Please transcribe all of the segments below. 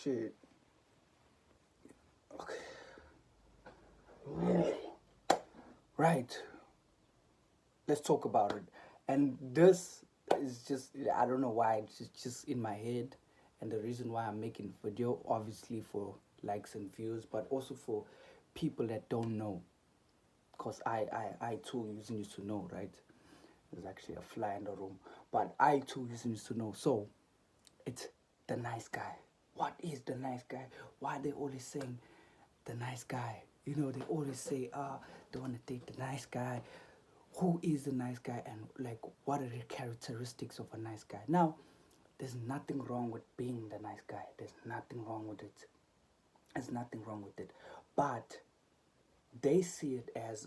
shit. Okay. Right. Let's talk about it. And this is just, I don't know why, it's just in my head. And the reason why I'm making video, obviously for likes and views, but also for people that don't know. Because I too used to know, right? There's actually a fly in the room. But I too used to know. So it's the nice guy. What is the nice guy? Why are they always saying the nice guy? You know, they always say, they want to date the nice guy. Who is the nice guy, and like what are the characteristics of a nice guy? Now, there's nothing wrong with being the nice guy. There's nothing wrong with it. There's nothing wrong with it. But they see it as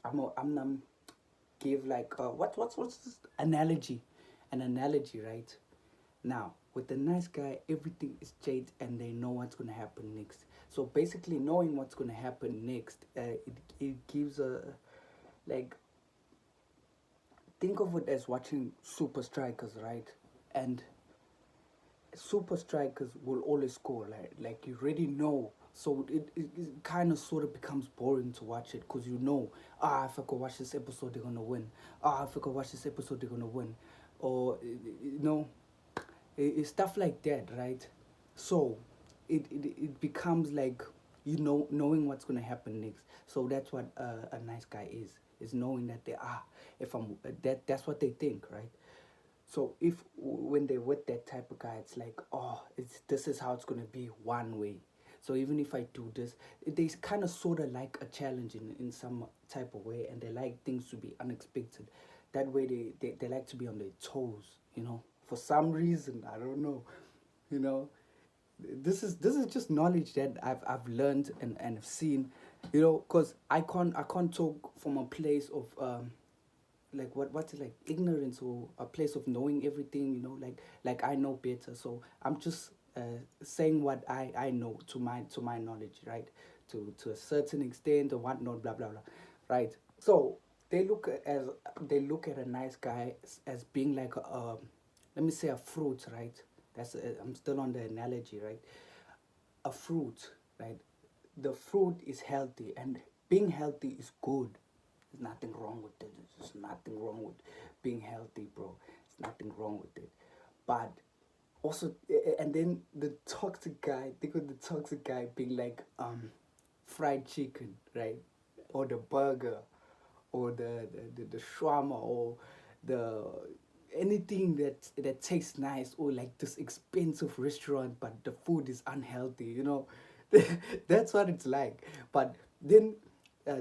I'm give like what's this analogy, an analogy, right? Now with the nice guy, everything is jade, and they know what's gonna happen next. So basically, knowing what's gonna happen next, it gives a like think of it as watching Super Strikers, right? And Super Strikers will always score, like you already know. So it kind of sort of becomes boring to watch it because you know, if I could watch this episode, they're gonna win. If I could watch this episode, they're gonna win, or you know, it's stuff like that, right? So it becomes like knowing what's gonna happen next. So that's what a nice guy is knowing that they are. If I'm that's what they think, right? So if when they're with that type of guy, it's like, it's this is how it's gonna be one way. So even if I do this, they kind of sort of like a challenge in some type of way, and they like things to be unexpected. That way, they like to be on their toes. For some reason, I don't know. You know, this is just knowledge that I've learned and have seen. Because I can't talk from a place of like what's it, like ignorance, or a place of knowing everything, like I know better. So I'm just saying what I know to my knowledge, right? To a certain extent or whatnot, blah blah blah, right? So they look at a nice guy as being like let me say a fruit, right? I'm still on the analogy, right? A fruit, right? The fruit is healthy, and being healthy is good. There's nothing wrong with it. There's nothing wrong with being healthy, bro. There's nothing wrong with it. But also, and then the toxic guy, think of the toxic guy being like fried chicken, right? Or the burger, or the shawarma, or the anything that tastes nice, or like this expensive restaurant, but the food is unhealthy. That's what it's like. But then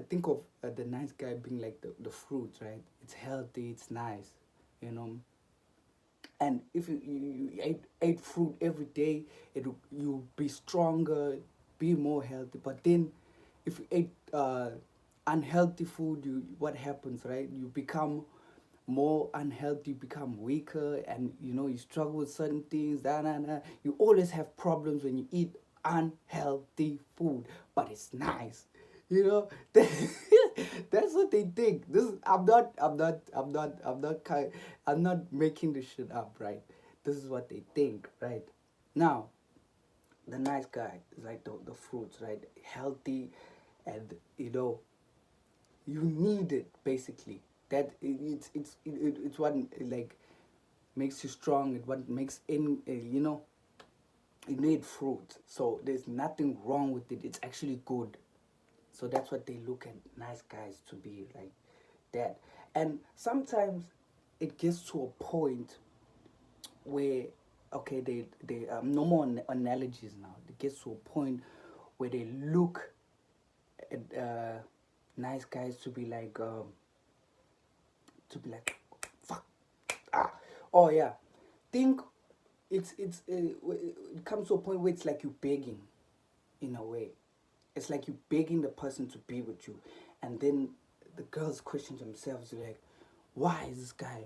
think of the nice guy being like the fruit, right? It's healthy, it's nice, you know and if you ate fruit every day, you'll be stronger, be more healthy. But then if you ate unhealthy food, what happens, right? You become more unhealthy, you become weaker, and you struggle with certain things. You always have problems when you eat unhealthy food, but it's nice. you know that's what they think. This I'm not making this shit up, right? This is what they think, right? Now, the nice guy is like the fruits, right? Healthy, and you need it, basically. That it's what, like, makes you strong. It what makes in you need fruit. So there's nothing wrong with it. It's actually good. So that's what they look at nice guys to be, like that. And sometimes it gets to a point where, okay, they no more analogies now. It gets to a point where they look at nice guys to be like fuck, oh yeah, think it comes to a point where it's like you begging, in a way. It's like you begging the person to be with you, and then the girls question themselves, like, why is this guy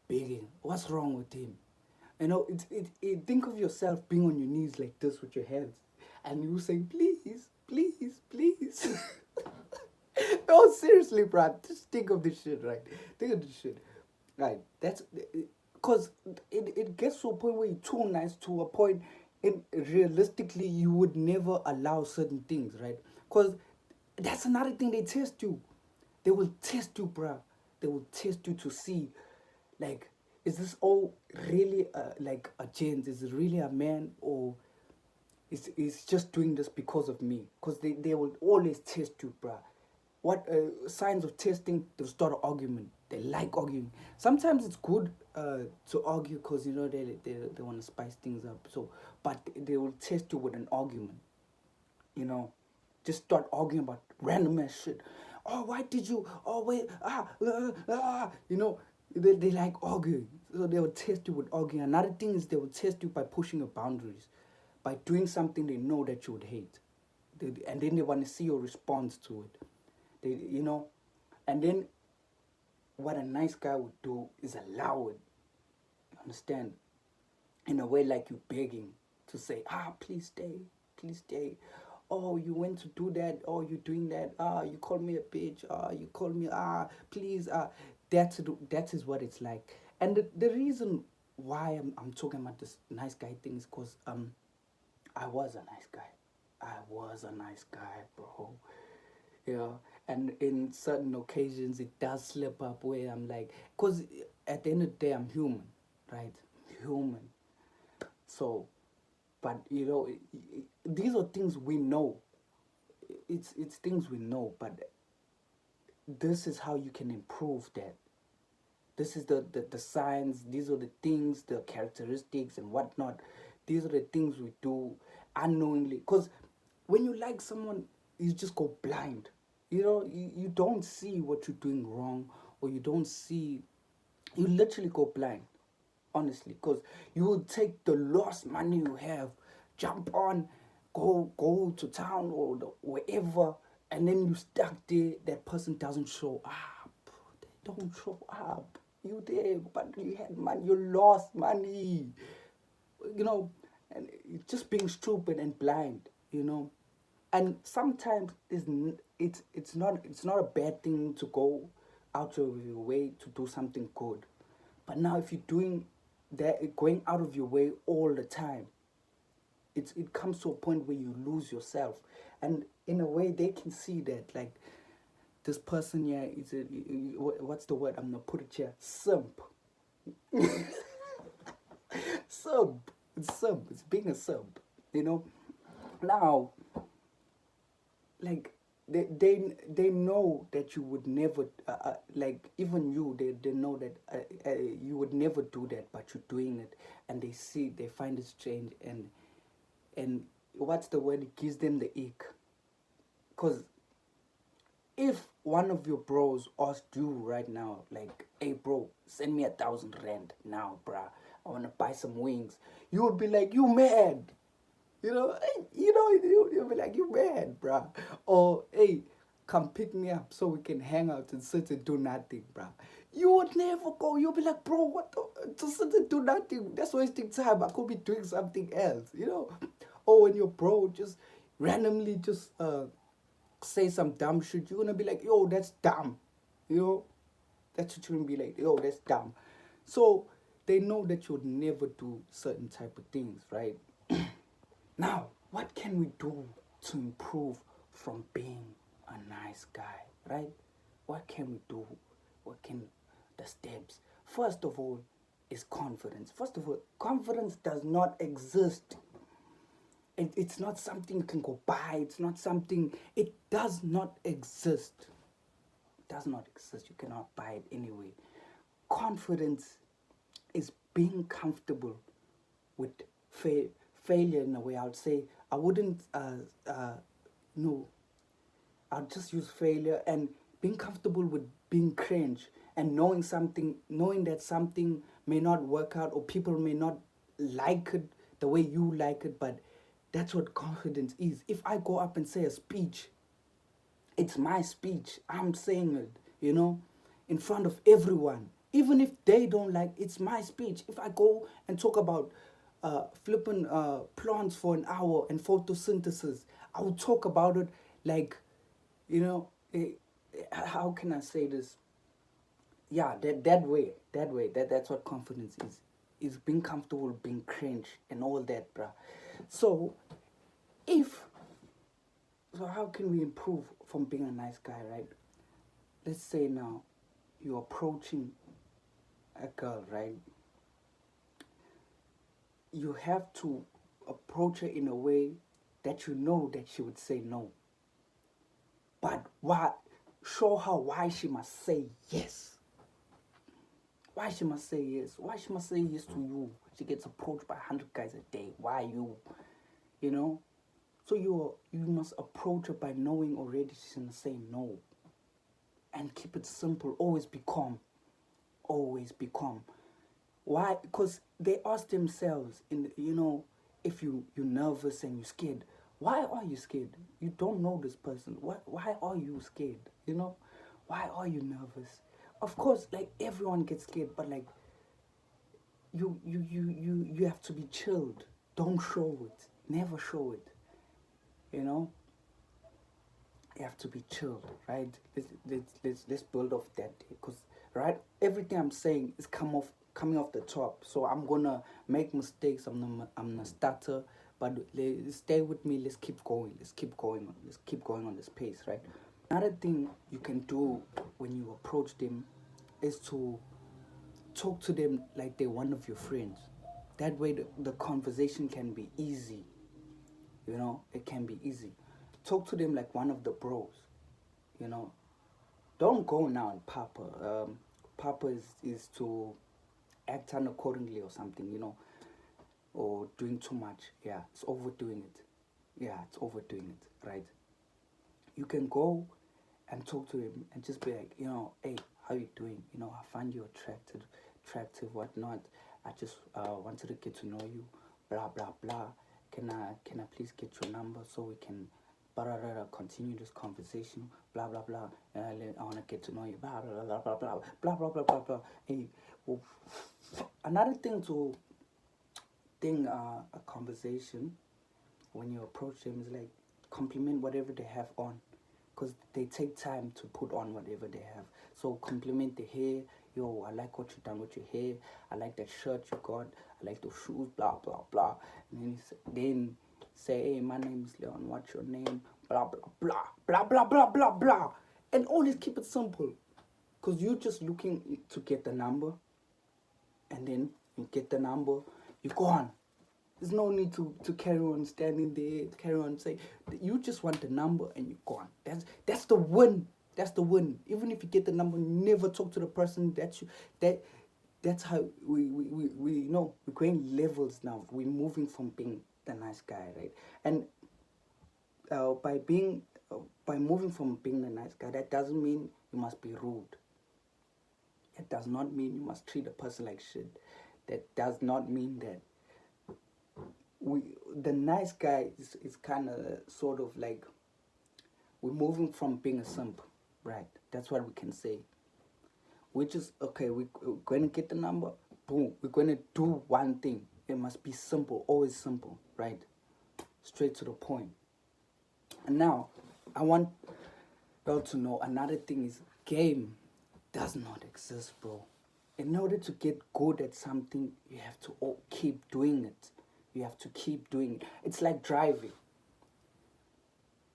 begging? What's wrong with him? Think of yourself being on your knees like this with your hands, and you saying, please, please, please. No, seriously, Brad. Just think of this shit, right? Think of this shit, right? That's because it gets to a point where you're too nice, to a point And realistically, you would never allow certain things, right? Because that's another thing, they test you. They will test you, bruh. They will test you to see, like, is this all really like a gent? Is it really a man, or is just doing this because of me? Because they will always test you, bruh. What signs of testing? They'll start an argument. They like arguing. Sometimes it's good to argue because you know they want to spice things up. So, but they will test you with an argument. You know, just start arguing about random ass shit. Oh, why did you? Oh, wait, you know, they like arguing. So they will test you with arguing. Another thing is they will test you by pushing your boundaries, by doing something they know that you would hate. And then they want to see your response to it. You know, and then what a nice guy would do is allow it. You understand? In a way like you begging to say, please stay, please stay. Oh, you went to do that. Oh, you doing that. You called me a bitch. You called me. Please. That is what it's like. And the reason why I'm talking about this nice guy thing is because I was a nice guy. I was a nice guy, bro. Yeah, and in certain occasions it does slip up where I'm like, because at the end of the day I'm human, right? Human. So, but you know, these are things we know. It's things we know, but this is how you can improve that. This is the signs. These are the things, the characteristics and whatnot. These are the things we do unknowingly. Because when you like someone, you just go blind. You know, you don't see what you're doing wrong, or you don't see, you literally go blind, honestly, because you will take the lost money you have, jump on, go to town or wherever, and then you stuck there. That person doesn't show up. They don't show up. You there, but you had money. You lost money. You know, and just being stupid and blind. You know, and sometimes it's not a bad thing to go out of your way to do something good, but now if you're doing that, going out of your way all the time, it comes to a point where you lose yourself, and in a way they can see that, like, this person here is a, what's the word, I'm gonna put it here, simp. Simp. It's simp. It's being a simp. You know. Now, like, they know that you would never like, even you, they know that you would never do that, but you're doing it, and they find it strange, and what's the word, it gives them the ick. Because if one of your bros asked you right now, like, hey bro, send me 1,000 rand now, bruh, I want to buy some wings, you would be like, you mad. You know, you'll be like, you mad, bruh. Or, hey, come pick me up so we can hang out and sit and do nothing, bruh. You would never go. You'll be like, bro, what to sit and do nothing? That's wasting time. I could be doing something else, you know? Or when your bro just randomly just say some dumb shit, you're gonna be like, yo, that's dumb. You know? That's what you're gonna be like, yo, that's dumb. So they know that you'll never do certain type of things, right? Now, what can we do to improve from being a nice guy, right? What can we do? What can the steps? First of all, is confidence. First of all, confidence does not exist. It's not something you can go buy. It's not something, it does not exist. It does not exist. You cannot buy it anyway. Confidence is being comfortable with failure in a way. I would say, I wouldn't no, I'll just use failure, and being comfortable with being cringe, and knowing that something may not work out, or people may not like it the way you like it, but that's what confidence is. If I go up and say a speech, it's my speech. I'm saying it, in front of everyone. Even if they don't like, it's my speech. If I go and talk about flipping plants for an hour and photosynthesis, I will talk about it like, you know, how can I say this? Yeah, that way. That's what confidence is. Is being comfortable, being cringe, and all that, bruh. So if so, how can we improve from being a nice guy, right? Let's say now you're approaching a girl, right? You have to approach her in a way that you know that she would say no. But why? Show her why she must say yes. Why she must say yes? Why she must say yes to you? She gets approached by 100 guys a day. Why you? You know? So you must approach her by knowing already she's gonna say no. And keep it simple. Always be calm. Always be calm. Why? Because they ask themselves, if you're nervous and you're scared, why are you scared? You don't know this person. Why are you scared? Why are you nervous? Of course, like everyone gets scared, but like you have to be chilled. Don't show it. Never show it. You know. You have to be chilled, right? Let's build off that, because right, everything I'm saying is coming off the top. So I'm gonna make mistakes. I'm a stutter, but stay with me. Let's keep going. Let's keep going. Let's keep going on this pace, right? Another thing you can do when you approach them is to talk to them like they're one of your friends. That way, the conversation can be easy. It can be easy. Talk to them like one of the bros. You know, don't go now and papa. Papa is to act unaccordingly or something, or doing too much. Yeah, it's overdoing it. Yeah, it's overdoing it, right? You can go and talk to him and just be like, hey, how you doing? I find you attractive, whatnot. I just wanted to get to know you, blah blah blah. Can I please get your number so we can continue this conversation, blah blah blah. I want to get to know you, blah blah blah blah blah blah blah blah blah blah. Hey, well, another thing to a conversation when you approach them is like compliment whatever they have on, because they take time to put on whatever they have. So compliment the hair. Yo, I like what you done with your hair. I like that shirt you got. I like those shoes. Blah blah blah. And then say, hey, my name is Leon. What's your name? Blah blah blah blah blah blah blah blah. And always keep it simple, because you're just looking to get the number, and then you get the number, you go on. There's no need to carry on standing there, to carry on saying. You just want the number and you're gone. That's the win. That's the win. Even if you get the number, never talk to the person. That's how we know we're going levels now. We're moving from being the nice guy, right? And by moving from being the nice guy, that doesn't mean you must be rude. It does not mean you must treat a person like shit. That does not mean that the nice guy is kind of sort of like, we're moving from being a simp, right? That's what we can say. Which is okay. We're going to get the number. Boom. We're going to do one thing. It must be simple. Always simple, right? Straight to the point. And now, I want y'all to know another thing is game does not exist, bro. In order to get good at something, you have to keep doing it. You have to keep doing it. It's like driving.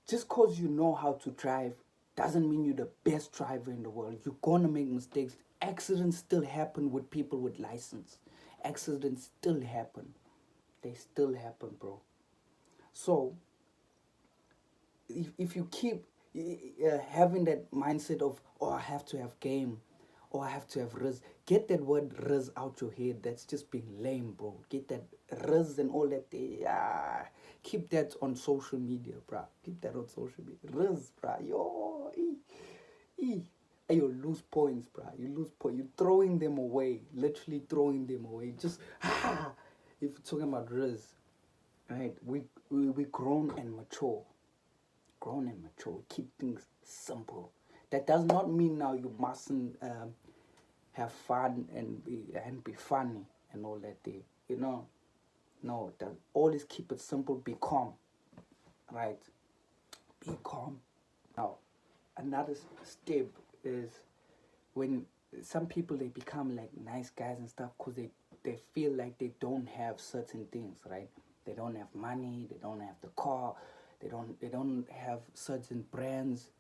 Just because you know how to drive doesn't mean you're the best driver in the world. You're going to make mistakes. Accidents still happen with people with license. Accidents still happen. They still happen, bro. So, if you keep having that mindset of, oh, I have to have game, or I have to have riz. Get that word riz out your head. That's just being lame, bro. Get that riz and all that. Yeah. Keep that on social media, bruh. Keep that on social media. Riz, bruh. Yo, Hey, you lose points, bruh. You lose points. You're throwing them away. Literally throwing them away. Just, if you're talking about riz, right? We grown and mature. Grown and mature. Keep things simple. That does not mean now you mustn't have fun and be funny and all that thing. No, that always keep it simple. Be calm, right? Be calm. Now, another step is when some people, they become like nice guys and stuff because they feel like they don't have certain things, right? They don't have money. They don't have the car. They don't have certain brands.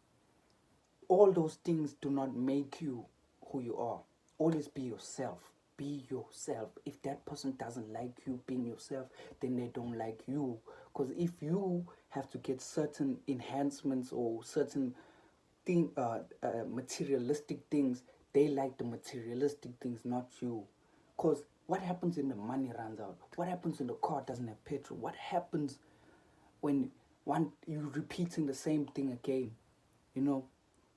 All those things do not make you who you are. Always be yourself. Be yourself. If that person doesn't like you being yourself, then they don't like you. Because if you have to get certain enhancements or certain materialistic things, they like the materialistic things, not you. Because what happens when the money runs out? What happens when the car doesn't have petrol? What happens when you repeating the same thing again? You know,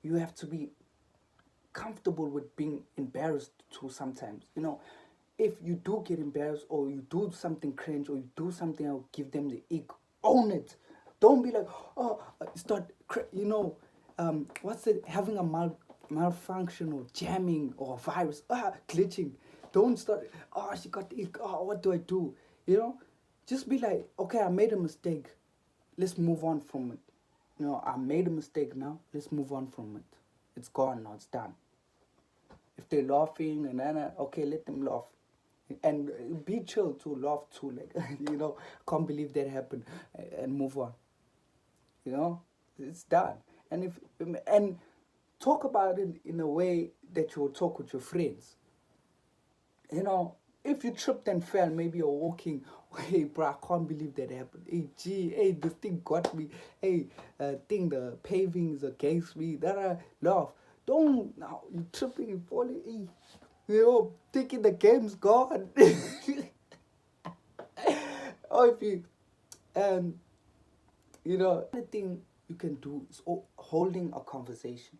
you have to be comfortable with being embarrassed too sometimes. If you do get embarrassed or you do something cringe or you do something, I'll give them the ick. Own it. Don't be like, oh, start, what's it, having a malfunction or jamming or a virus, glitching. Don't start, oh, she got the ick, oh, what do I do? Just be like, okay, I made a mistake. Let's move on from it. I made a mistake now. Let's move on from it. It's gone now. It's done. If they're laughing and then, okay, let them laugh. And be chill too, laugh too. Like, can't believe that happened. And move on. It's done. And talk about it in a way that you will talk with your friends. If you tripped and fell, maybe you're walking, hey, bro, I can't believe that happened. Hey, gee, hey, this thing got me. Hey, the paving is against me. That laugh. Don't, now, you tripping and falling. Hey, thinking the game's gone. Or if you, the thing you can do is holding a conversation.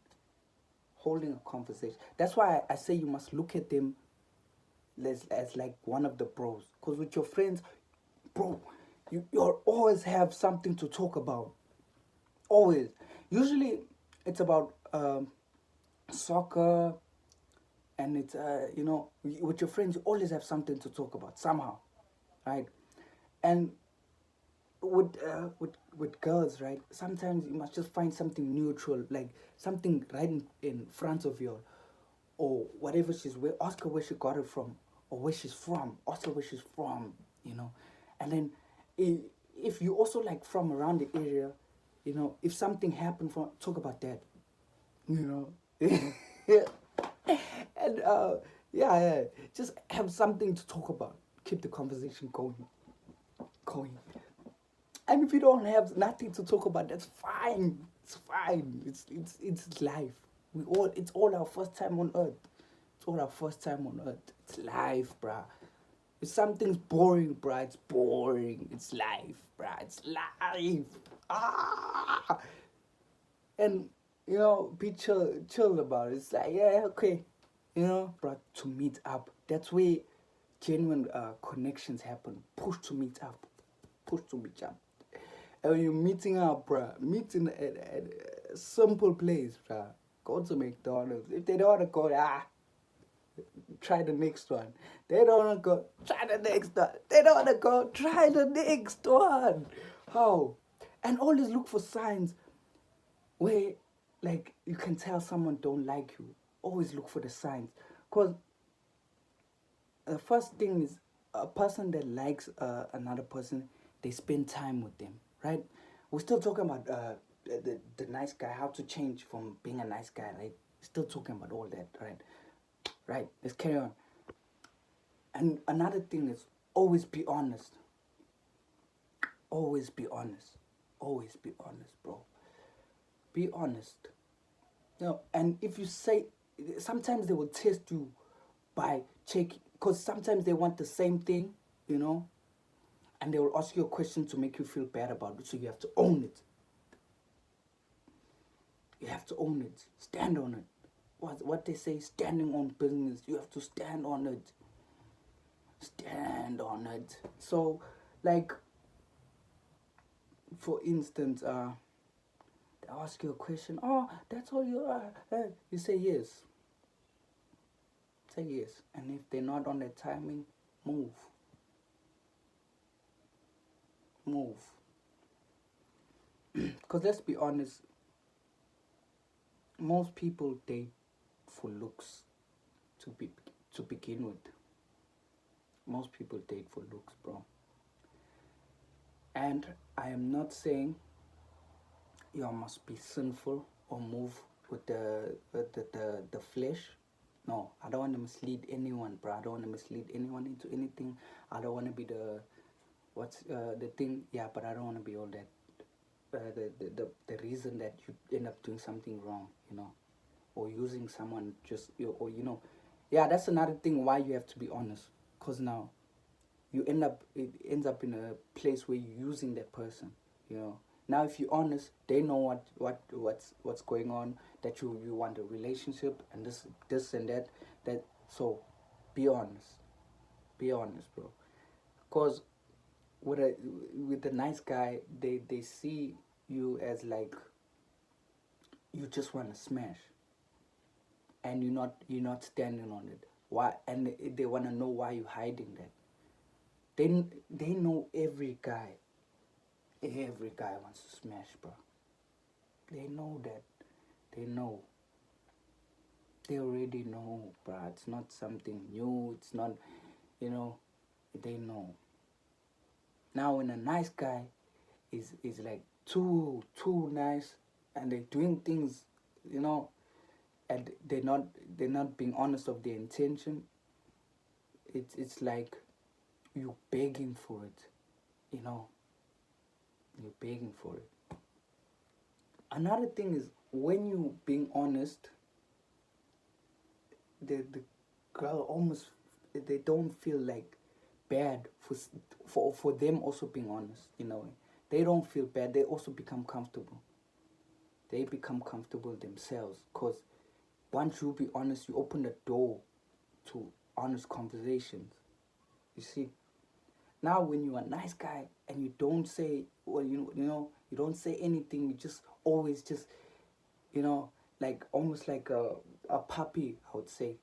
Holding a conversation. That's why I say you must look at them as like one of the bros. Because with your friends, bro, you'll always have something to talk about. Always. Usually it's about soccer, and it's with your friends you always have something to talk about somehow, right? And with girls, right? Sometimes you must just find something neutral, like something right in front of you, or whatever she's wearing. Ask her where she got it from, or where she's from. Ask her where she's from, and then if you also like from around the area, if something happened from, talk about that, and yeah, just have something to talk about. Keep the conversation going. And if you don't have nothing to talk about, that's fine. It's fine. It's life. It's all our first time on earth. It's all our first time on earth. It's life, bruh. If something's boring, bruh, it's boring. It's life, bruh. It's life. And be chill about it. It's like, yeah, okay. Bruh, to meet up. That's where genuine connections happen. Push to meet up. Push to meet up. And when you're meeting up, bruh, meeting at a simple place, bruh. Go to McDonald's. If they don't want to go, try the next one. They don't want to go, try the next one. They don't want to go, try the next one. How? And always look for signs where, like, you can tell someone don't like you. Always look for the signs. Because the first thing is, a person that likes another person, they spend time with them, right? We're still talking about the nice guy, how to change from being a nice guy, right? Still talking about all that, right? Right, let's carry on. And another thing is, always be honest. Always be honest. Always be honest, bro. Be honest. And if you say, sometimes they will test you by checking, because sometimes they want the same thing, and they will ask you a question to make you feel bad about it, so you have to own it. You have to own it. Stand on it. What they say, standing on business. You have to stand on it. Stand on it. So, like, for instance, they ask you a question. Oh, that's all you are. You say yes. Say yes. And if they're not on that timing, move. Move. Because let's be honest, most people date for looks to begin with. Most people date for looks, bro. And I am not saying you must be sinful or move with the flesh. No, I don't want to mislead anyone, bro. I don't want to mislead anyone into anything. I don't want to be what's the thing. Yeah, but I don't want to be all that. The reason that you end up doing something wrong, or using someone just or yeah, that's another thing why you have to be honest. Cause now it ends up in a place where you're using that person, now if you're honest, they know what's going on, that you want a relationship and this and that. So be honest, bro. Because with a nice guy, they see you as like you just want to smash, and you're not standing on it. Why? And they want to know why you're hiding that. They know every guy. Every guy wants to smash, bro. They know that. They know. They already know, bro. It's not something new. It's not, you know. They know. Now, when a nice guy is like too nice, and they're doing things, you know, and they're not being honest of their intention. It's like you begging for it, you know. You're begging for it. Another thing is when you being honest, the girl almost they don't feel like bad for them also being honest in a way. They don't feel bad. They also become comfortable. They become comfortable themselves because once you be honest, you open the door to honest conversations. You see. Now, when you're a nice guy and you don't say, well, you don't say anything. You just always just, like almost like a puppy, I would say,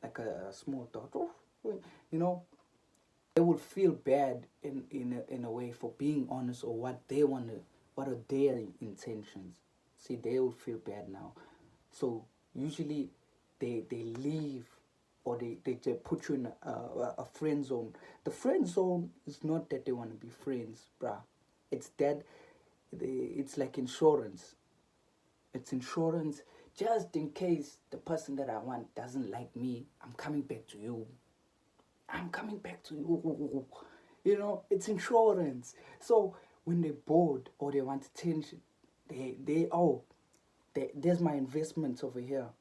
like a small dog. You know, they would feel bad in a way for being honest or what are their intentions. See, they will feel bad now. So usually they leave, or they put you in a friend zone. The friend zone is not that they want to be friends, bruh. It's that it's like insurance. It's insurance just in case the person that I want doesn't like me. I'm coming back to you. I'm coming back to you. It's insurance. So when they're bored or they want attention, there's my investment over here.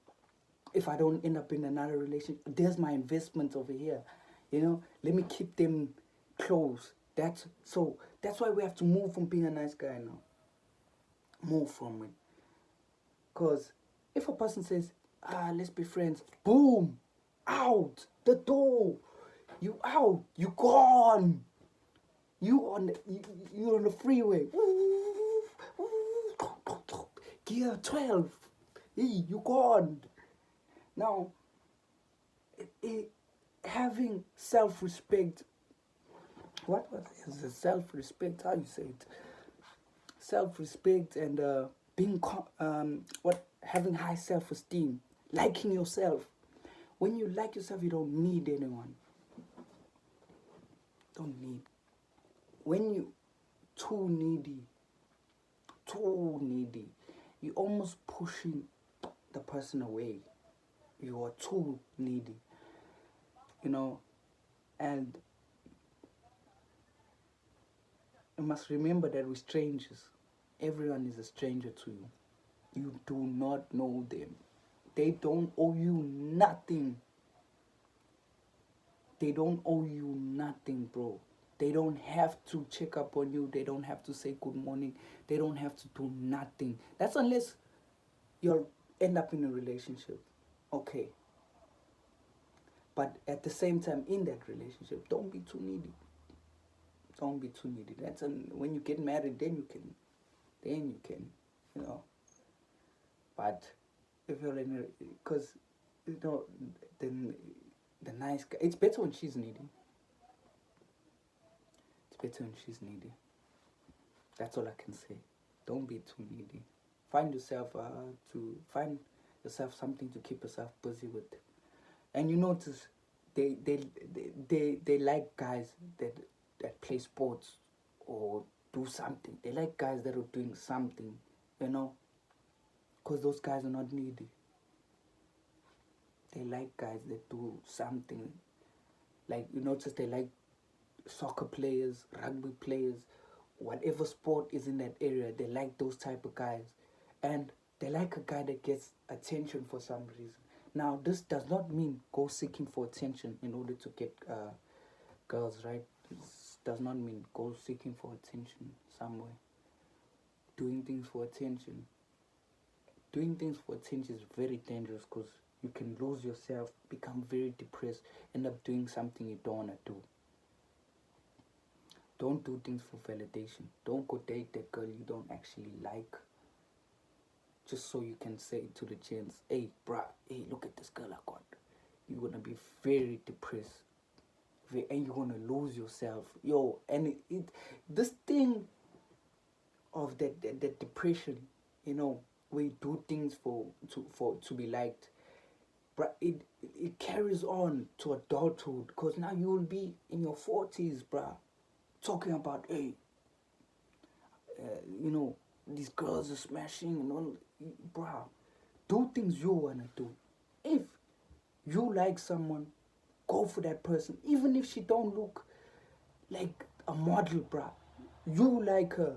If I don't end up in another relationship, there's my investment over here. Let me keep them close. That's why we have to move from being a nice guy now. Move from it. Because if a person says, let's be friends, boom, out the door. You out. You gone. You're on the freeway. Gear 12. Hey, you gone. Now, having self-respect. What is it? Self-respect? How you say it? Self-respect and having high self-esteem, liking yourself. When you like yourself, you don't need anyone. Don't need. When you too needy, you're almost pushing the person away. You are too needy, and you must remember that we're strangers. Everyone is a stranger to you. You do not know them. They don't owe you nothing. They don't owe you nothing, bro. They don't have to check up on you. They don't have to say good morning. They don't have to do nothing. That's unless you'll end up in a relationship. Okay. But at the same time, in that relationship, don't be too needy. Don't be too needy. When you get married, then you can, But if you're in a, because, then the nice guy, it's better when she's needy. It's better when she's needy. That's all I can say. Don't be too needy. Find yourself something to keep yourself busy with. And you notice they like guys that play sports or do something. They like guys that are doing something, you know, because those guys are not needy. They like guys that do something. Like, you notice they like soccer players, rugby players, whatever sport is in that area, they like those type of guys. And they like a guy that gets attention for some reason. Now, this does not mean go seeking for attention in order to get girls, right? This does not mean go seeking for attention somewhere. Doing things for attention. Doing things for attention is very dangerous because you can lose yourself, become very depressed, end up doing something you don't want to do. Don't do things for validation. Don't go date that girl you don't actually like. Just so you can say to the chance, hey, bruh, hey, look at this girl I got. You're going to be very depressed. And you're going to lose yourself. Yo, and this thing of that depression, you know, where you do things to be liked, bruh, it carries on to adulthood. Because now you will be in your 40s, bruh, talking about, hey, you know, these girls are smashing and all. Bruh, do things you wanna do. If you like someone, go for that person. Even if she don't look like a model, bruh. You like her.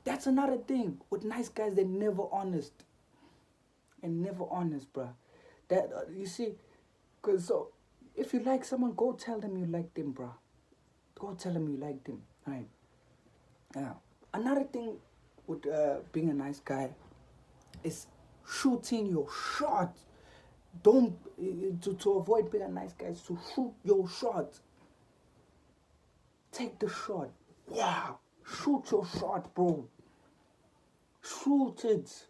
That's another thing. With nice guys, they're never honest. And never honest, bruh. That, you see, cause so, if you like someone, go tell them you like them, bruh. Go tell them you like them, right? Yeah. Another thing with being a nice guy is shooting your shot. Don't to avoid being a nice guy is to shoot your shot. Take the shot. Yeah, shoot your shot, bro. Shoot it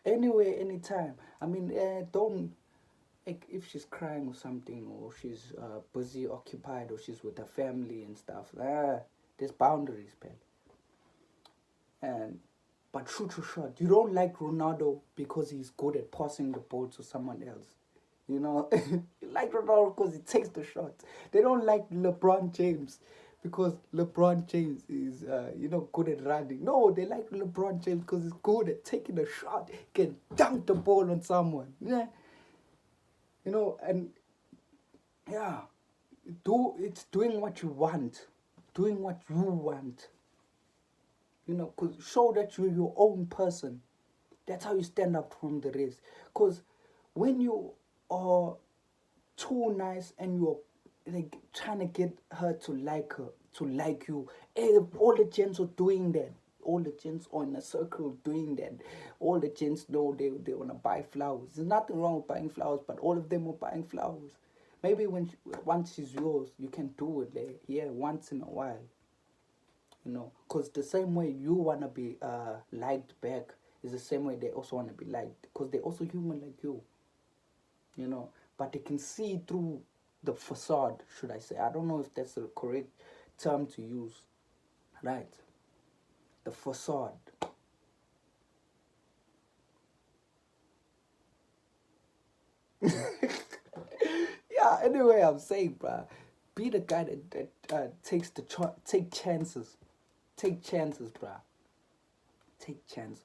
anywhere, anytime. I mean, don't, like, if she's crying or something, or she's busy, occupied, or she's with her family and stuff. There's boundaries, man. And but shoot your shot. You don't like Ronaldo because he's good at passing the ball to someone else. You know, you like Ronaldo because he takes the shot. They don't like LeBron James because LeBron James is, good at running. No, they like LeBron James because he's good at taking a shot. He can dunk the ball on someone. Yeah, and yeah, it's doing what you want, doing what you want. Cause show that you're your own person. That's how you stand up from the rest. Cause when you are too nice and you're like trying to get her to like you, all the gents are doing that. All the gents are in a circle doing that. All the gents know they wanna buy flowers. There's nothing wrong with buying flowers, but all of them are buying flowers. Maybe once she's yours, you can do it. Like, yeah, once in a while. Because the same way you want to be liked back is the same way they also want to be liked, because they're also human like you, but they can see through the facade, should I say. I don't know if that's the correct term to use, right? The facade. Yeah, anyway, I'm saying, bruh, be the guy that take chances. Take chances, bruh. Take chances.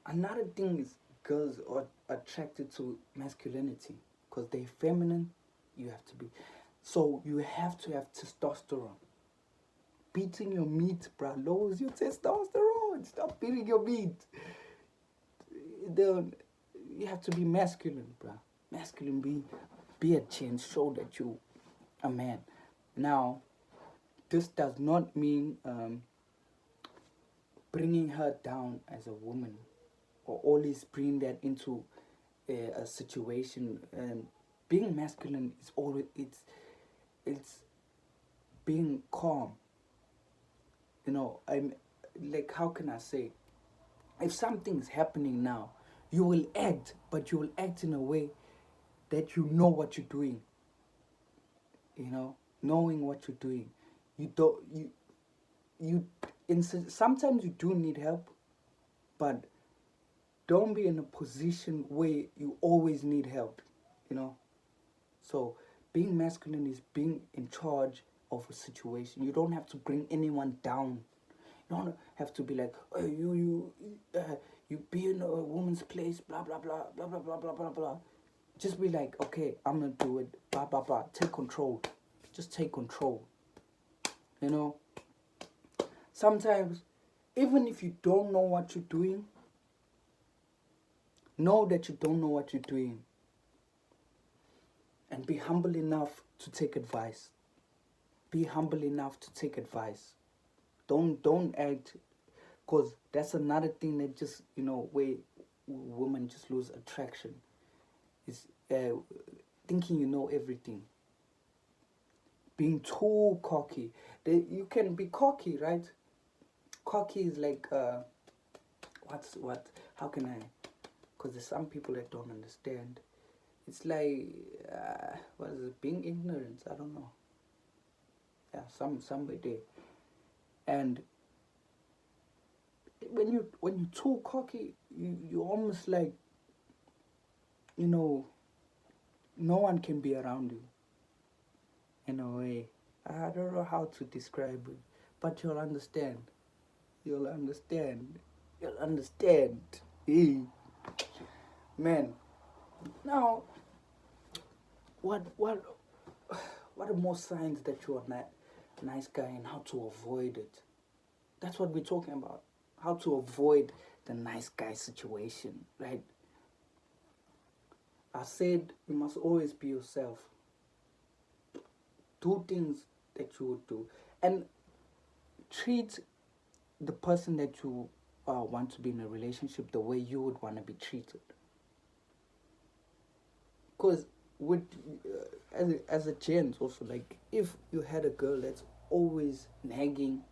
Another thing is girls are attracted to masculinity because they're feminine. You have to be. So you have to have testosterone. Beating your meat, bruh, lowers your testosterone. Stop beating your meat. You have to be masculine, bruh. Masculine, be a change. Show that you a man. Now, this does not mean bringing her down as a woman, or always bring that into a situation. And being masculine is always it's being calm. I'm like, how can I say? If something's happening now, you will act, but you will act in a way that you know what you're doing. Knowing what you're doing, you don't you sometimes you do need help, but don't be in a position where you always need help. So being masculine is being in charge of a situation. You don't have to bring anyone down. don't have to be like, oh, you be in a woman's place, blah blah blah blah blah blah blah blah blah. Just be like, okay, I'm gonna do it, blah blah blah. Take control. Just take control. You know. Sometimes, even if you don't know what you're doing, know that you don't know what you're doing, and be humble enough to take advice. Be humble enough to take advice. Don't act, because that's another thing that just, where women just lose attraction, is thinking you know everything, being too cocky. You can be cocky, right? Cocky is like how can I, because there's some people that don't understand. It's like what is it, being ignorant, I don't know. Yeah, somebody. And when you're too cocky, you almost like, no one can be around you, in a way. I don't know how to describe it, but you'll understand. You'll understand. You'll understand. Hey. Man. Now, what are more signs that you're a nice guy, and how to avoid it? That's what we're talking about. How to avoid the nice guy situation, right? I said you must always be yourself. Do things that you would do, and treat the person that you want to be in a relationship the way you would want to be treated. Because with as a gent also, like, if you had a girl that's always nagging,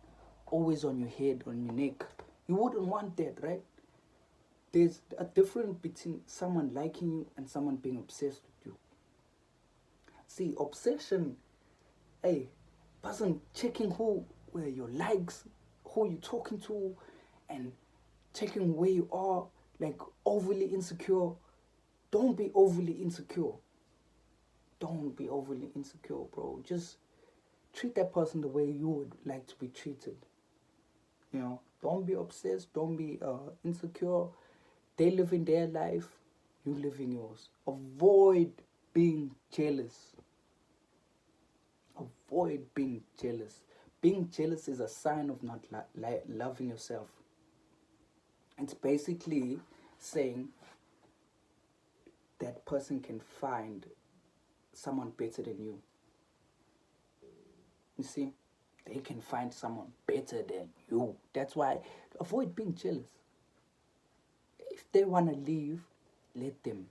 always on your head, on your neck, you wouldn't want that, right? There's a difference between someone liking you and someone being obsessed with you. See, obsession, hey, person checking where your likes, who you talking to, and checking where you are, like overly insecure. Don't be overly insecure. Don't be overly insecure, bro. Just treat that person the way you would like to be treated. Don't be obsessed. Don't be insecure. They live in their life. You live in yours. Avoid being jealous. Avoid being jealous. Being jealous is a sign of not loving yourself. It's basically saying that person can find someone better than you. You see, they can find someone better than you. That's why avoid being jealous. If they want to leave, let them.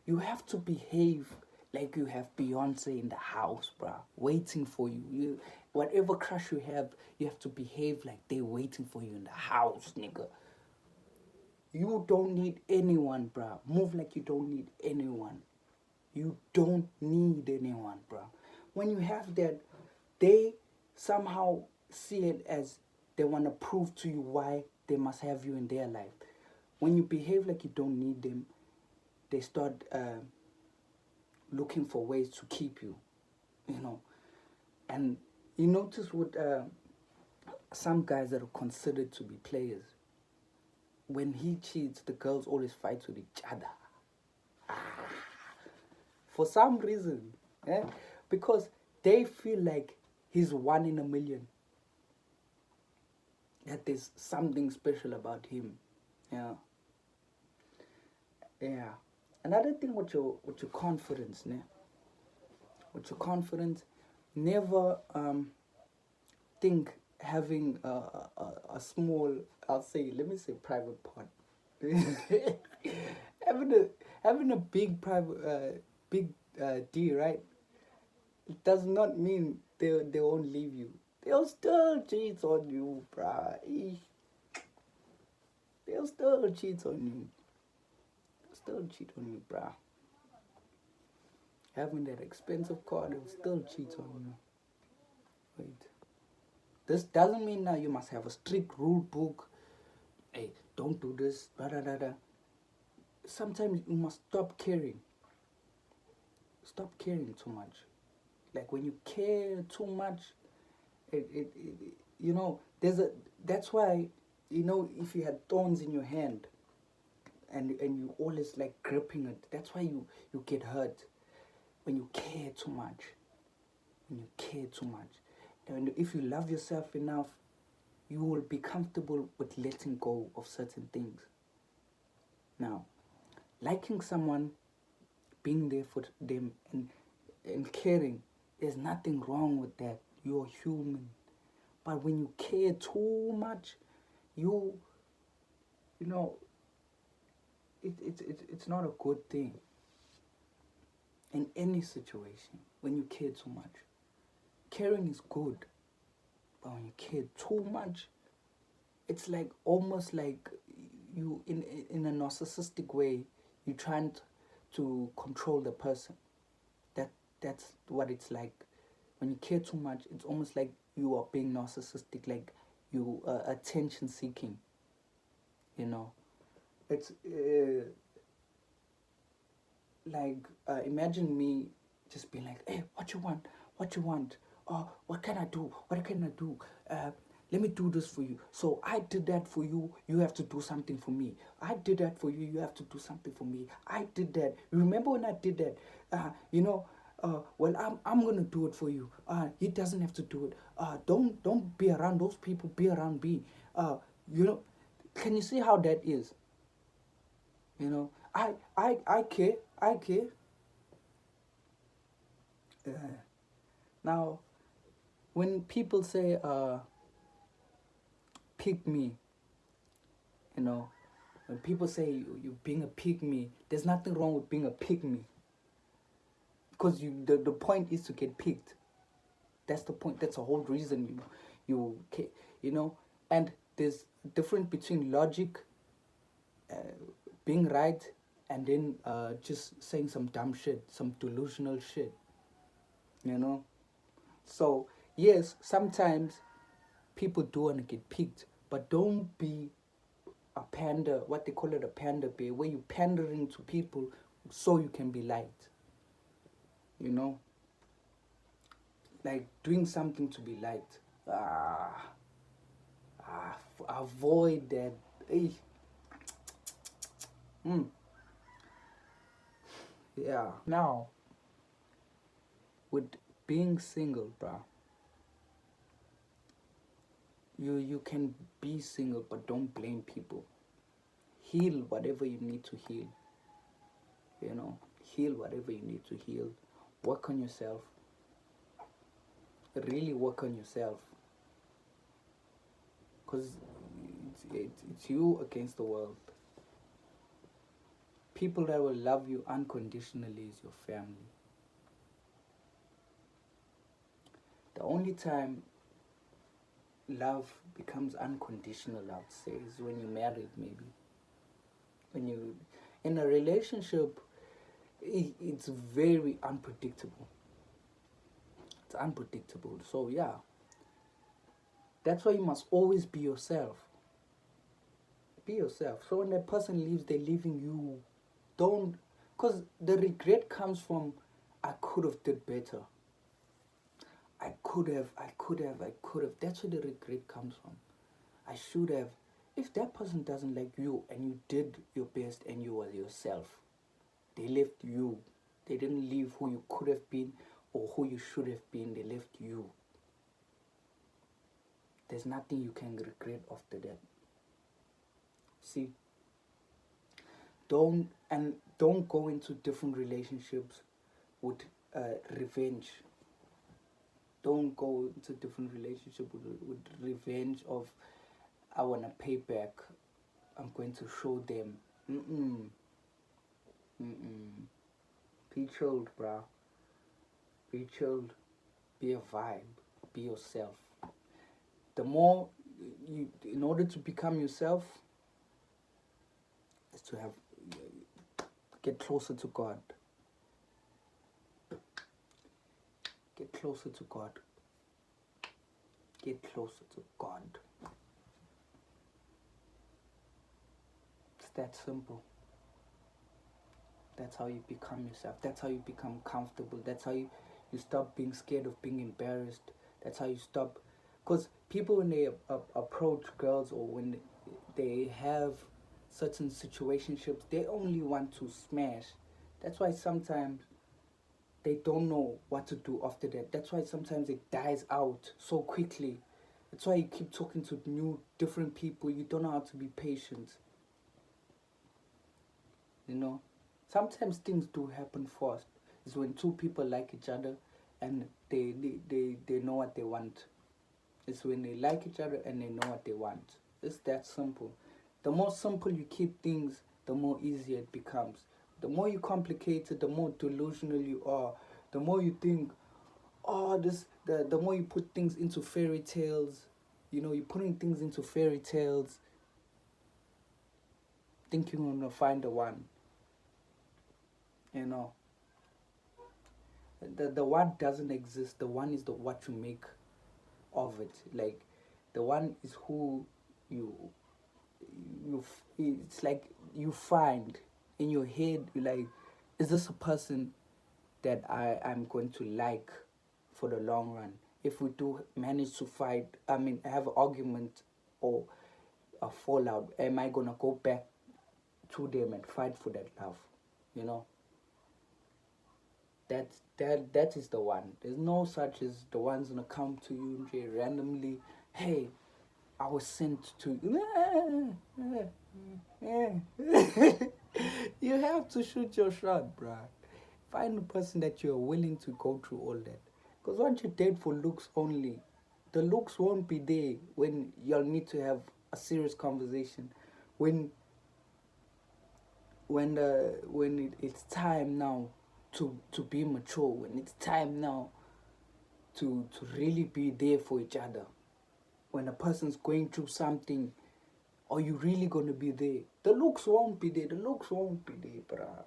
You have to behave like you have Beyonce in the house, bruh, waiting for you. Whatever crush you have to behave like they're waiting for you in the house, nigga. You don't need anyone, bruh. Move like you don't need anyone. You don't need anyone, bruh. When you have that, they somehow see it as they want to prove to you why they must have you in their life. When you behave like you don't need them, they start looking for ways to keep you, And you notice with some guys that are considered to be players, when he cheats, the girls always fight with each other. For some reason, because they feel like he's one in a million. That there's something special about him. Yeah. Another thing with your confidence, with your confidence, never think having a small, let me say private part. having a big private D, right? It does not mean they won't leave you. They'll still cheat on you, bruh. They'll still cheat on you. Still cheat on you, bruh. Having that expensive car, they'll still cheat on you. Wait. This doesn't mean now you must have a strict rule book. Hey, don't do this, da da da da. Sometimes you must stop caring. Stop caring too much. Like when you care too much, there's That's why, if you had thorns in your hand, and you always like gripping it, that's why you get hurt. When you care too much, when you care too much, and if you love yourself enough, you will be comfortable with letting go of certain things. Now, liking someone, being there for them, and caring, there's nothing wrong with that. You're human. But when you care too much, you you know it's not a good thing in any situation. When you care too much, caring is good, but when you care too much, it's like almost like you, in a narcissistic way, you trying to control the person. That's what it's like. When you care too much, it's almost like you are being narcissistic, like you are attention seeking. You know, it's like, imagine me just being like, hey, what you want, what you want, what can I do, what can I do, let me do this for you. So I did that for you, you have to do something for me. I did that for you, you have to do something for me. I did that, you remember when I did that, well, I'm gonna do it for you. He doesn't have to do it. Don't be around those people, be around me. You know, can you see how that is? I care, I care. uh, Now, when people say, pick me, you know when people say you being a pygmy, there's nothing wrong with being a pygmy, because the point is to get picked. That's the point. That's the whole reason you know and there's a difference between logic, uh, being right, and then just saying some dumb shit, some delusional shit, you know so yes, sometimes people do want to get picked, but don't be a panda, what they call it, a panda bear, where you pandering to people so you can be liked, you know like doing something to be liked. ah, Avoid that. Eh, yeah. Now, with being single, bruh, you can be single, but don't blame people. Heal whatever you need to heal. Heal whatever you need to heal. Work on yourself. Really work on yourself, because it's you against the world. People that will love you unconditionally is your family. The only time love becomes unconditional, I would say, is when you're married, maybe. When you in a relationship, it's very unpredictable. It's unpredictable. So yeah, that's why you must always be yourself. Be yourself. So when that person leaves, they're leaving you. Don't, because the regret comes from, I could have did better. I could have. That's where the regret comes from. I should have. If that person doesn't like you and you did your best and you were yourself, they left you. They didn't leave who you could have been or who you should have been. They left you. There's nothing you can regret after that. See, don't go into different relationships with revenge. Don't go into different relationship with revenge of, I wanna pay back. I'm going to show them. Mm-mm. Mm-mm. Be chilled, bruh. Be chilled. Be a vibe. Be yourself. The more in order to become yourself, is to have get closer to God. Get closer to God. Get closer to God. It's that simple. That's how you become yourself. That's how you become comfortable. That's how you stop being scared of being embarrassed. That's how you stop. Because people when they approach girls, or when they have certain situationships, they only want to smash. That's why sometimes they don't know what to do after that. That's why sometimes it dies out so quickly. That's why you keep talking to new, different people. You don't know how to be patient. You know, sometimes things do happen fast. It's when two people like each other, and they know what they want. It's when they like each other and they know what they want. It's that simple. The more simple you keep things, the more easier it becomes. The more you complicate it, the more delusional you are. The more you think, oh, the more you put things into fairy tales. You know, you're putting things into fairy tales, thinking you're gonna find the one. You know, the one doesn't exist. The one is the what you make of it. Like, the one is who you it's like you find in your head. You're like, is this a person that I'm going to like for the long run? If we do manage to fight, I mean, have an argument or a fallout, am I gonna go back to them and fight for that love? You know, that is the one. There's no such as the one's gonna come to you randomly. Hey, I was sent to you. You have to shoot your shot, bruh. Find a person that you're willing to go through all that. Because once you date for looks only, the looks won't be there when you'll need to have a serious conversation. When it's time now to be mature, when it's time now to really be there for each other. When a person's going through something, are you really gonna be there? The looks won't be there. The looks won't be there, bruh.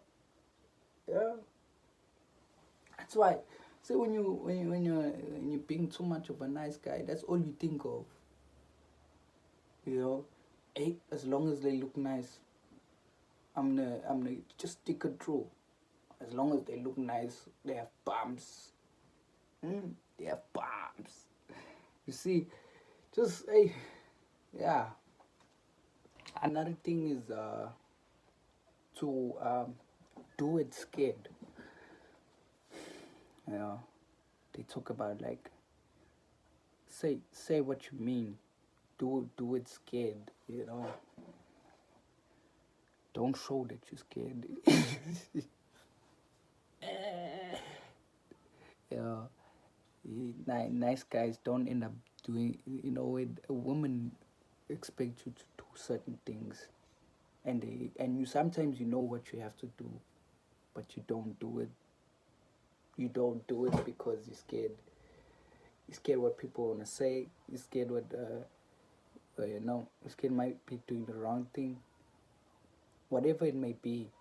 Yeah. That's why. See, when you're being too much of a nice guy, that's all you think of. You know, hey, as long as they look nice, I'm gonna just stick it through. As long as they look nice, they have bumps. They have bumps. You see, just hey, yeah. Another thing is to do it scared. You know, they talk about like say what you mean. Do it scared. You know, don't show that you're scared. Yeah, nice guys don't end up doing. You know, a woman expects you to do certain things, and you sometimes you know what you have to do, but you don't do it. You don't do it because you're scared. You're scared what people wanna say. You're scared what you know. You're scared might be doing the wrong thing. Whatever it may be.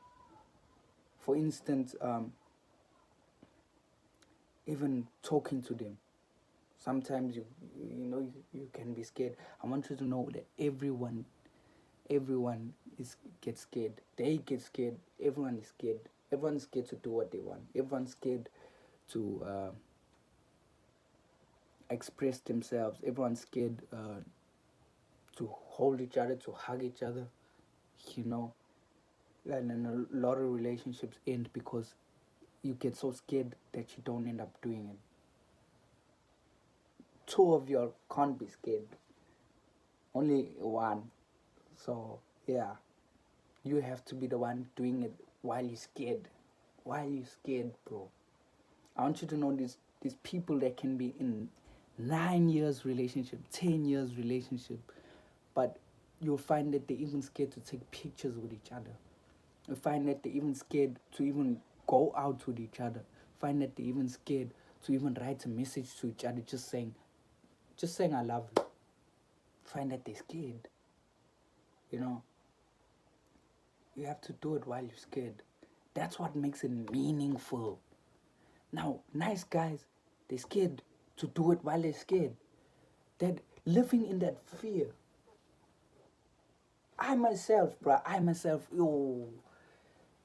For instance, even talking to them. Sometimes you know you can be scared. I want you to know that everyone is gets scared. They get scared. Everyone is scared. Everyone's scared to do what they want. Everyone's scared to express themselves. Everyone's scared to hold each other, to hug each other. You know, and then a lot of relationships end because you get so scared that you don't end up doing it. Two of you can't be scared. Only one. So yeah, you have to be the one doing it while you're scared. While you're scared, bro. I want you to know these people that can be in 9 years relationship, 10 years relationship, but you'll find that they're even scared to take pictures with each other. You'll find that they're even scared to even go out with each other. Find that they're even scared to even write a message to each other, just saying I love you. Find that they're scared. You know, you have to do it while you're scared. That's what makes it meaningful. Now, nice guys, they're scared to do it while they're scared. They're living in that fear. I myself, yo,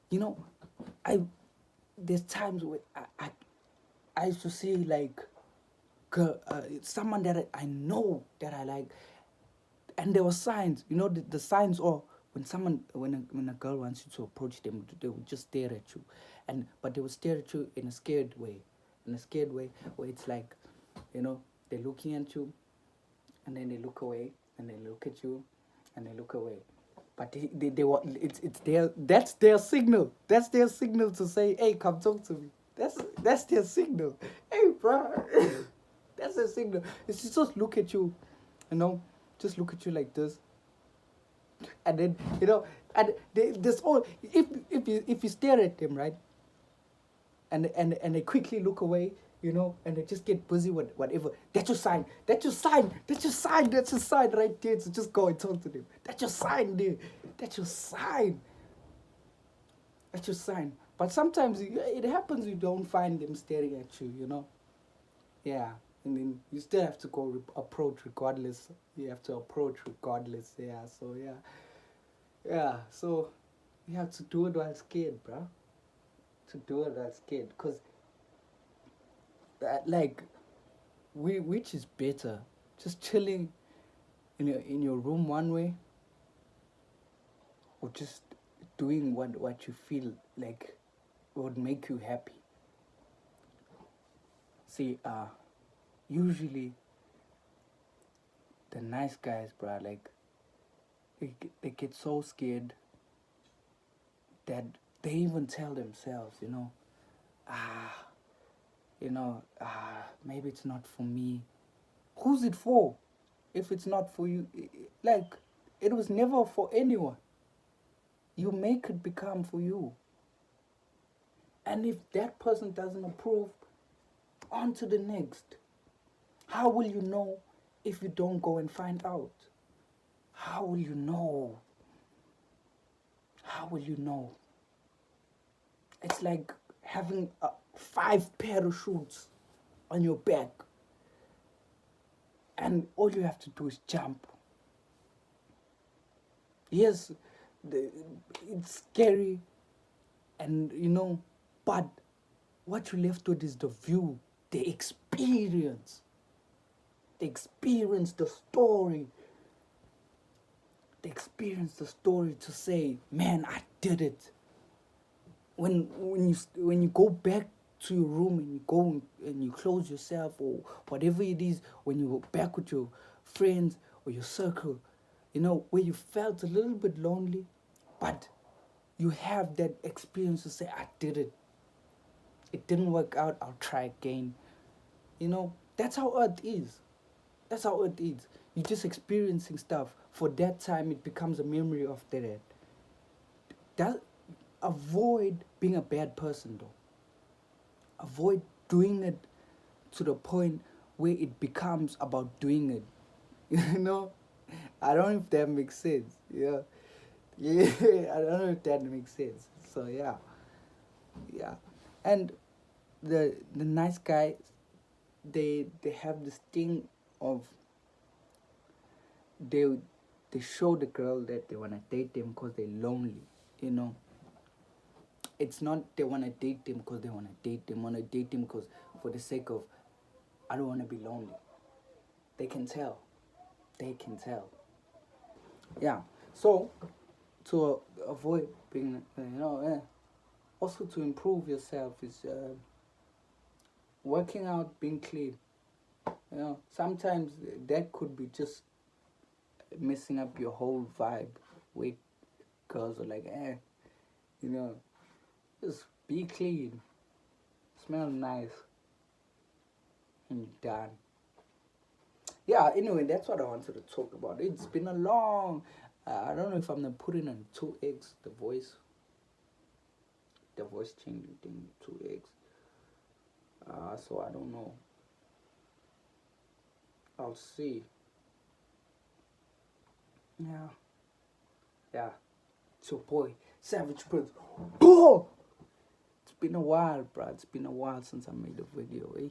you know, there's times where I used to see like girl, someone that I know that I like, and there were signs, you know, the signs. Or when someone, when a girl wants you to approach them, they would just stare at you, and but they would stare at you in a scared way, where it's like, you know, they're looking at you, and then they look away, and they look at you, and they look away. But they want, it's their, that's their signal. That's their signal to say, hey, come talk to me. That's their signal. Hey, bro. That's their signal. It's just look at you, you know, just look at you like this, and then, you know, and there's all, if you stare at them, right, and they quickly look away, you know, and they just get busy with whatever. That's your sign. That's your sign. That's your sign. That's your sign right there. So just go and talk to them. That's your sign there. That's your sign. That's your sign. But sometimes it happens you don't find them staring at you, you know. Yeah. And then you still have to go approach regardless. You have to approach regardless. Yeah. So yeah. Yeah. So you have to do it while scared, bro. To do it while scared, because like, which is better, just chilling in your room one way, or just doing what you feel like would make you happy. See, usually the nice guys, bro, like they get so scared that they even tell themselves, you know, ah, maybe it's not for me. Who's it for? If it's not for you, like, it was never for anyone. You make it become for you. And if that person doesn't approve, on to the next. How will you know if you don't go and find out? How will you know? How will you know? It's like having 5 parachutes on your back, and all you have to do is jump. Yes, it's scary, and you know, but what you're left with is the view, the experience, the story, the story to say, man, I did it. When you go back to your room, and you go and you close yourself, or whatever it is, when you go back with your friends or your circle, you know, where you felt a little bit lonely, but you have that experience to say, I did it. It didn't work out, I'll try again. You know, that's how Earth is. That's how Earth is. You're just experiencing stuff. For that time, it becomes a memory of that. That, avoid being a bad person, though. Avoid doing it to the point where it becomes about doing it. You know? I don't know if that makes sense. Yeah. Yeah, I don't know if that makes sense. So yeah. Yeah. And the nice guys, they have this thing of, they they show the girl that they wanna date them because they're lonely, you know. It's not they wanna date them because they wanna date them. Wanna date them because, for the sake of, I don't wanna be lonely. They can tell. They can tell. Yeah. So to avoid being, also to improve yourself is working out, being clean. You know, sometimes that could be just messing up your whole vibe. Where girls are like, you know, just be clean, smell nice, and you're done. Yeah, anyway, that's what I wanted to talk about. It's been a long, I don't know if I'm gonna put in on 2x the voice changing thing, 2x. So I don't know. I'll see. Yeah. Yeah. It's your boy, Savage Prince. Oh! It's been a while, bro. It's been a while since I made a video, eh?